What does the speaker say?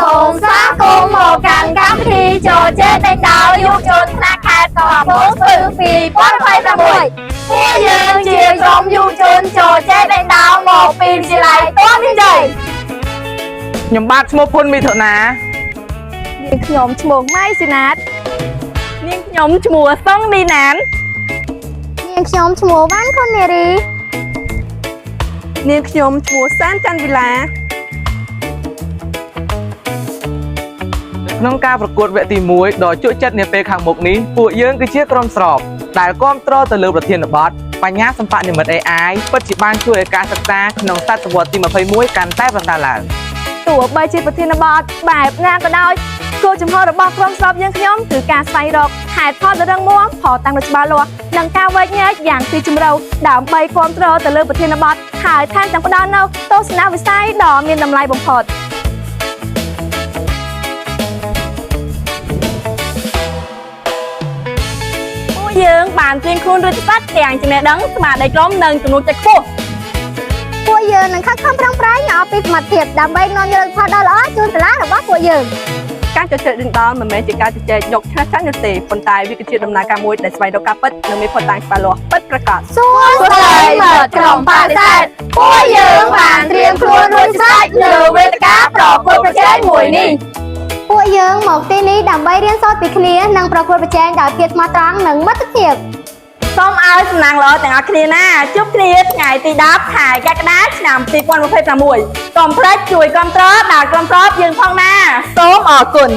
សូមស្វាគមន៍មកកាន់កម្មវិធីចូលចិត្តដេញដោលយុវជនថ្នាក់ខេត្តកោះកុងស្ពឺ2026ពួកយើងជាក្រុមយុវជនចូលចិត្តដេញដោលមកពីវិទ្យាល័យទាន់មានជ័យខ្ញុំបាទឈ្មោះភុនមីធុនានាងខ្ញុំឈ្មោះម៉ៃស៊ីណាតនាងខ្ញុំឈ្មោះសុងឌីណាននាងខ្ញុំឈ្មោះវ៉ាន់ខុននារីនាងខ្ញុំឈ្មោះសានច័ន្ទវិឡាក្នុងការប្រកួតវគ្គទី1ដ៏ជក់ចិត្តនាពេលខាងមុខនេះពួកយើងគឺជាក្រុមស្របដែលគ្រប់គ្រងទៅលើប្រធានបទបញ្ញាសម្បត្តិនិម្មិត AI ពិតជាបានជួយឲ្យការសិក្សាក្នុងសតវត្សទី21កាន់តែប្រសើរឡើងទោះបីជាប្រធានបទបែបណាក៏ដោយគោលចំហរបស់ក្រុមស្របយើងខ្ញុំគឺការស្វែងរកហេតុផលដ៏រឹងមាំផលតាំងដ៏ច្បាស់លាស់និងការវែកញែកយ៉ាងស៊ីជម្រៅដើម្បីគ្រប់គ្រងទៅលើប្រធានបទហើយថែមទាំងផ្ដល់នូវទស្សនវិស័យដ៏មានតម្លៃបំផុតយើងបានត្រៀមខ្លួនរួចស្រាប់ទាំងចំណេះដឹងស្មារតីក្រុមនិងចំនួនចិត្តខ្ពស់ពួកយើងនឹងខិតខំប្រឹងប្រែងឲ្យពីសមត្ថភាពដើម្បីនាំយកផលដ៏ល្អជូនសាលារបស់ពួកយើងការជជែកដេញដោលមិនមែនជាការជជែកយកឈ្នះចាញ់នោះទេប៉ុន្តែវាគឺជាដំណើរការមួយដែលស្វែងរកការពិតនិងមានភស្តុតាងច្បាស់លាស់ពិតប្រាកដសួស្តីមិត្តក្រុមបដិសេធពួកយើងបានត្រៀមខ្លួនរួចស្រេចលើវេទិកាប្រកួតប្រជែងមួយនេះពួកយើងមកទីនេះដើម្បីរៀនសូត្រពីគ្នានិងប្រកួតប្រជែងដោយភាពស្មោះត្រង់និងមិត្តភាពសូមឲ្យសំណាងល្អទាំងអស់គ្នាណាជួបគ្នាថ្ងៃទី10ខែកក្កដាឆ្នាំ2026កុំភ្លេចជួយគាំទ្រដល់ក្រុមប្រកបយើងផងណាសូមអរគុណ